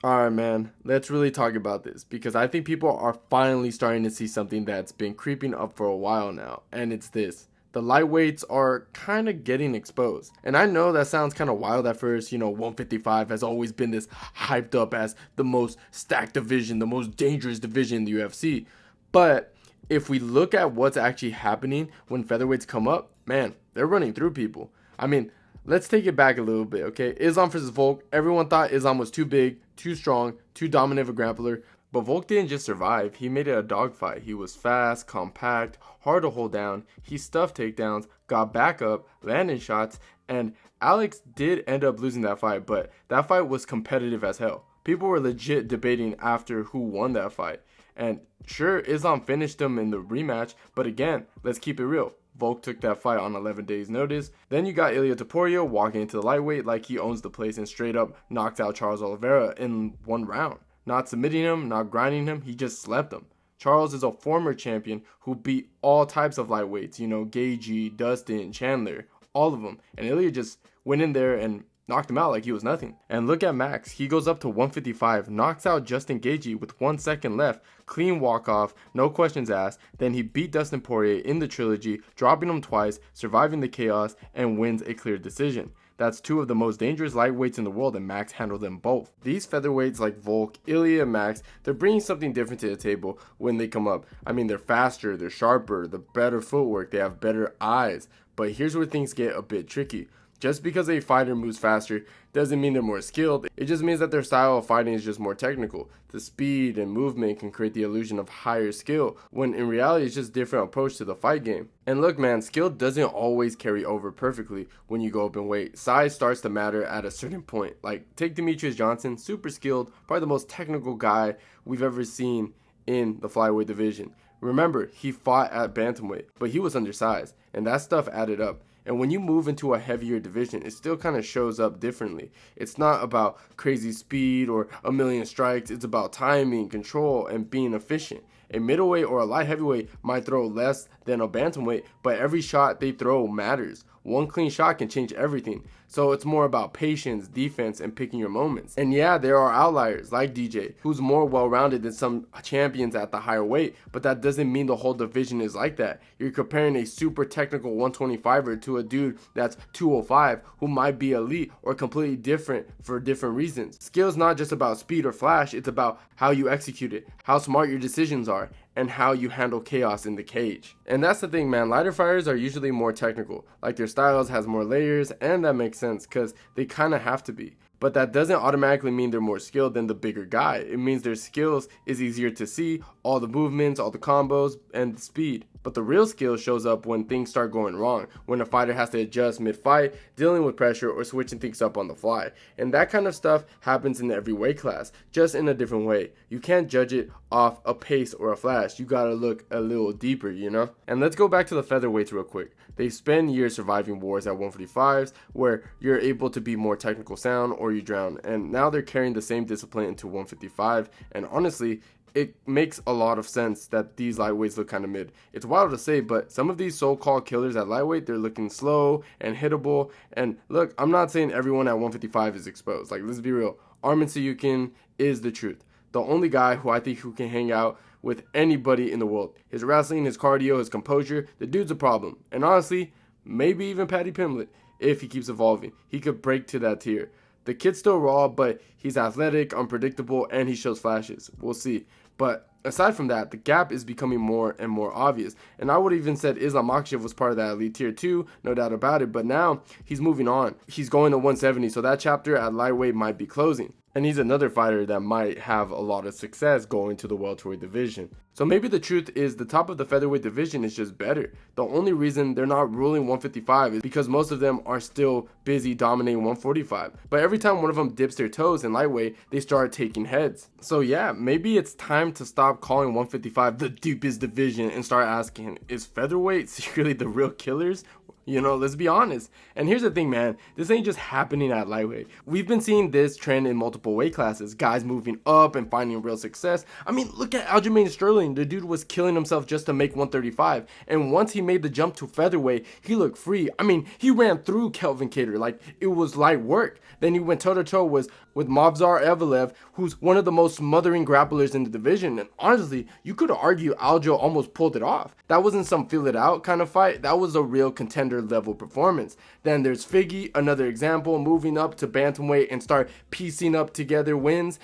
Alright, man, let's really talk about this because I think people are finally starting to see something that's been creeping up for a while now, and it's this. The lightweights are kind of getting exposed. And I know that sounds kind of wild at first. 155 has always been this hyped up as the most stacked division, the most dangerous division in the UFC. But if we look at what's actually happening when featherweights come up, man, they're running through people. I mean, let's take it back a little bit, okay? Islam versus Volk. Everyone thought Islam was too big, too strong, too dominant of a grappler. But Volk didn't just survive, he made it a dogfight. He was fast, compact, hard to hold down. He stuffed takedowns, got back up, landed shots, and Alex did end up losing that fight, but that fight was competitive as hell. People were legit debating after who won that fight. And sure, Islam finished him in the rematch, but again, let's keep it real. Volk took that fight on 11 days notice. Then you got Ilia Topuria walking into the lightweight like he owns the place and straight up knocked out Charles Oliveira in one round. Not submitting him, not grinding him, he just slept him. Charles is a former champion who beat all types of lightweights, Gagey, Dustin, Chandler, all of them. And Ilia just went in there and knocked him out like he was nothing. And look at Max. He goes up to 155, knocks out Justin Gagey with 1 second left, clean walk off, no questions asked. Then he beat Dustin Poirier in the trilogy, dropping him twice, surviving the chaos, and wins a clear decision. That's two of the most dangerous lightweights in the world, and Max handled them both. These featherweights like Volk, Ilia, and Max, they're bringing something different to the table when they come up. I mean, they're faster, they're sharper, the better footwork, they have better eyes. But here's where things get a bit tricky. Just because a fighter moves faster doesn't mean they're more skilled. It just means that their style of fighting is just more technical. The speed and movement can create the illusion of higher skill, when in reality it's just a different approach to the fight game. And look, man, skill doesn't always carry over perfectly when you go up in weight. Size starts to matter at a certain point. Like, take Demetrius Johnson, super skilled, probably the most technical guy we've ever seen in the flyweight division. Remember, he fought at bantamweight, but he was undersized, and that stuff added up. And when you move into a heavier division, it still kind of shows up differently. It's not about crazy speed or a million strikes. It's about timing, control, and being efficient. A middleweight or a light heavyweight might throw less than a bantamweight, but every shot they throw matters. One clean shot can change everything. So it's more about patience, defense, and picking your moments. And yeah, there are outliers like DJ, who's more well-rounded than some champions at the higher weight, but that doesn't mean the whole division is like that. You're comparing a super technical 125er to a dude that's 205 who might be elite or completely different for different reasons. Skill's not just about speed or flash, it's about how you execute it, how smart your decisions are, and how you handle chaos in the cage. And that's the thing, man. Lighter fighters are usually more technical. Like, their styles has more layers, and that makes sense because they kind of have to be. But that doesn't automatically mean they're more skilled than the bigger guy. It means their skills is easier to see, all the movements, all the combos, and the speed. But the real skill shows up when things start going wrong, when a fighter has to adjust mid-fight, dealing with pressure, or switching things up on the fly. And that kind of stuff happens in every weight class, just in a different way. You can't judge it off a pace or a flash. You gotta look a little deeper, And let's go back to the featherweights real quick. They spend years surviving wars at 145s, where you're able to be more technical sound or you drown. And now they're carrying the same discipline into 155, and honestly, it makes a lot of sense that these lightweights look kind of mid. It's wild to say, but some of these so-called killers at lightweight, they're looking slow and hittable. And look, I'm not saying everyone at 155 is exposed. Like, let's be real. Arman Sayukin is the truth. The only guy who I think who can hang out with anybody in the world. His wrestling, his cardio, his composure, the dude's a problem. And honestly, maybe even Paddy Pimblett, if he keeps evolving. He could break to that tier. The kid's still raw, but he's athletic, unpredictable, and he shows flashes. We'll see. But aside from that, the gap is becoming more and more obvious. And I would have even said Islam Makhachev was part of that elite tier 2, no doubt about it. But now he's moving on. He's going to 170, so that chapter at lightweight might be closing. And he's another fighter that might have a lot of success going to the welterweight division. So maybe the truth is the top of the featherweight division is just better. The only reason they're not ruling 155 is because most of them are still busy dominating 145. But every time one of them dips their toes in lightweight, they start taking heads. So yeah, maybe it's time to stop calling 155 the deepest division and start asking, is featherweight secretly the real killers? Let's be honest. And here's the thing, man. This ain't just happening at lightweight. We've been seeing this trend in multiple weight classes. Guys moving up and finding real success. I mean, look at Aljamain Sterling. Sterling, the dude was killing himself just to make 135. And once he made the jump to featherweight, he looked free. I mean, he ran through Kelvin Kattar like it was light work. Then he went toe-to-toe with Movsar Evelev, who's one of the most smothering grapplers in the division. And honestly, you could argue Aljo almost pulled it off. That wasn't some feel it out kind of fight. That was a real contender level performance. Then there's Figgy, another example, moving up to bantamweight and start piecing up together wins.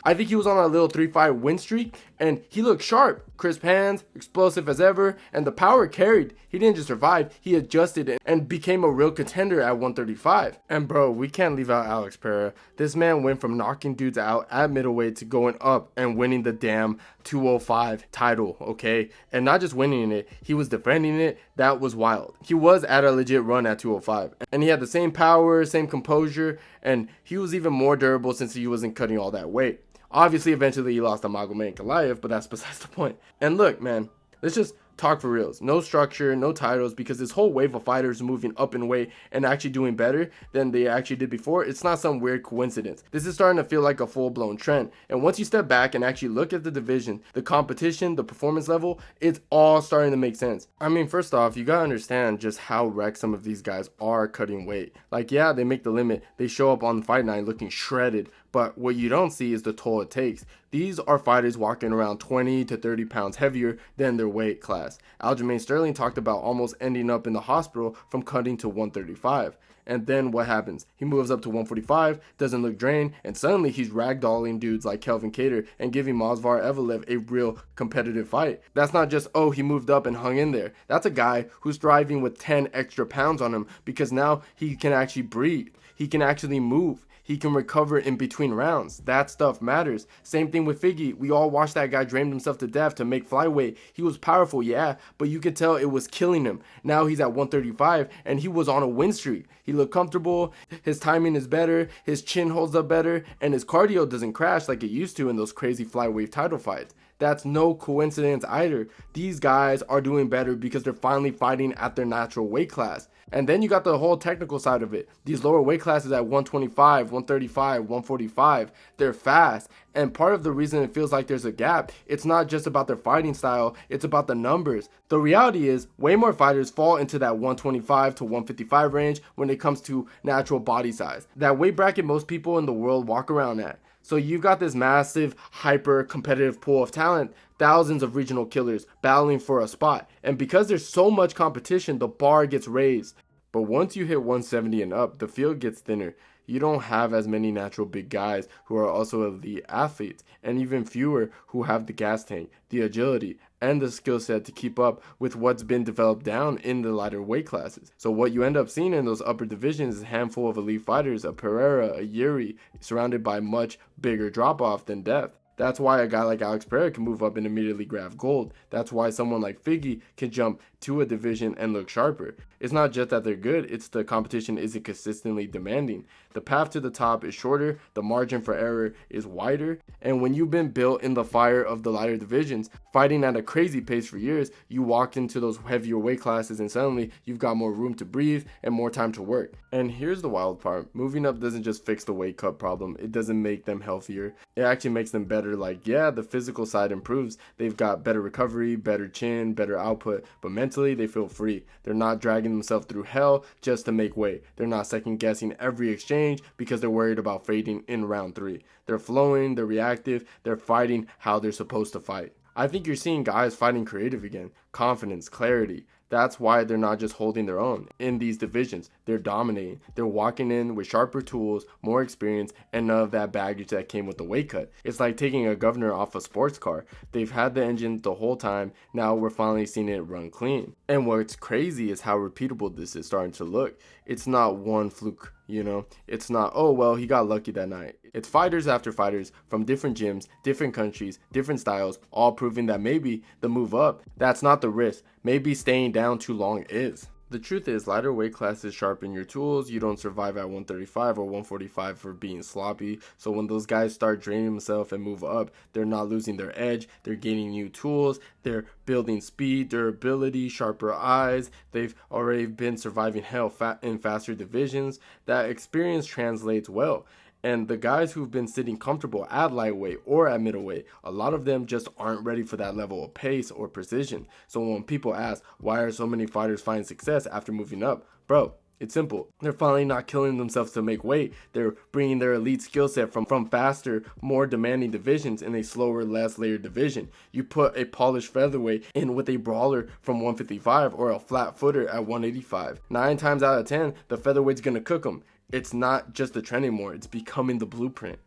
I think he was on a little 3-5 win streak, and he looked sharp. Crisp hands, explosive as ever, and the power carried. He didn't just survive, he adjusted and became a real contender at 135. And bro, we can't leave out Alex Pereira. This man went from knocking dudes out at middleweight to going up and winning the damn 205 title, okay? And not just winning it, he was defending it. That was wild. He was at a legit run at 205, and he had the same power, same composure, and he was even more durable since he wasn't cutting all that weight. Obviously, eventually he lost to Magomed Ankalaev, but that's besides the point. And look, man, let's just talk for reals. No structure, no titles, because this whole wave of fighters moving up in weight and actually doing better than they actually did before, it's not some weird coincidence. This is starting to feel like a full-blown trend. And once you step back and actually look at the division, the competition, the performance level, it's all starting to make sense. I mean, first off, you gotta understand just how wrecked some of these guys are cutting weight. Like, yeah, they make the limit. They show up on Fight Night looking shredded. But what you don't see is the toll it takes. These are fighters walking around 20 to 30 pounds heavier than their weight class. Aljamain Sterling talked about almost ending up in the hospital from cutting to 135. And then what happens? He moves up to 145, doesn't look drained, and suddenly he's ragdolling dudes like Kelvin Kattar and giving Movsar Evelev a real competitive fight. That's not just, oh, he moved up and hung in there. That's a guy who's thriving with 10 extra pounds on him because now he can actually breathe. He can actually move. He can recover in between rounds. That stuff matters. Same thing with Figgy. We all watched that guy drain himself to death to make flyweight. He was powerful, yeah, but you could tell it was killing him. Now he's at 135 and he was on a win streak. He looked comfortable. His timing is better. His chin holds up better. And his cardio doesn't crash like it used to in those crazy flyweight title fights. That's no coincidence either. These guys are doing better because they're finally fighting at their natural weight class. And then you got the whole technical side of it. These lower weight classes at 125, 135, 145, they're fast. And part of the reason it feels like there's a gap, it's not just about their fighting style, it's about the numbers. The reality is, way more fighters fall into that 125 to 155 range when it comes to natural body size. That weight bracket most people in the world walk around at. So you've got this massive, hyper competitive pool of talent, thousands of regional killers battling for a spot. And because there's so much competition, the bar gets raised. But once you hit 170 and up, the field gets thinner. You don't have as many natural big guys who are also elite athletes, and even fewer who have the gas tank, the agility, and the skill set to keep up with what's been developed down in the lighter weight classes. So what you end up seeing in those upper divisions is a handful of elite fighters, a Pereira, a Yuri, surrounded by much bigger drop-off than depth. That's why a guy like Alex Pereira can move up and immediately grab gold. That's why someone like Figgy can jump to a division and look sharper. It's not just that they're good, it's the competition isn't consistently demanding. The path to the top is shorter, the margin for error is wider, and when you've been built in the fire of the lighter divisions, fighting at a crazy pace for years, you walk into those heavier weight classes and suddenly you've got more room to breathe and more time to work. And here's the wild part, moving up doesn't just fix the weight cut problem, it doesn't make them healthier, it actually makes them better. Like, yeah, the physical side improves, they've got better recovery, better chin, better output, but mentally they feel free. They're not dragging themselves through hell just to make weight. They're not second guessing every exchange because they're worried about fading in round 3. They're flowing, they're reactive, they're fighting how they're supposed to fight. I think you're seeing guys fighting creative again, confidence, clarity. That's why they're not just holding their own in these divisions. They're dominating. They're walking in with sharper tools, more experience, and none of that baggage that came with the weight cut. It's like taking a governor off a sports car. They've had the engine the whole time. Now we're finally seeing it run clean. And what's crazy is how repeatable this is starting to look. It's not one fluke, It's not, oh, well, he got lucky that night. It's fighters after fighters from different gyms, different countries, different styles, all proving that maybe the move up, that's not the risk. Maybe staying down too long is. The truth is, lighter weight classes sharpen your tools. You don't survive at 135 or 145 for being sloppy. So when those guys start draining themselves and move up, they're not losing their edge. They're gaining new tools. They're building speed, durability, sharper eyes. They've already been surviving hell in faster divisions. That experience translates well. And the guys who've been sitting comfortable at lightweight or at middleweight, a lot of them just aren't ready for that level of pace or precision. So when people ask, why are so many fighters finding success after moving up? Bro, it's simple. They're finally not killing themselves to make weight. They're bringing their elite skill set from faster, more demanding divisions in a slower, less layered division. You put a polished featherweight in with a brawler from 155 or a flat footer at 185. 9 times out of 10, the featherweight's gonna cook them. It's not just the trend anymore. It's becoming the blueprint.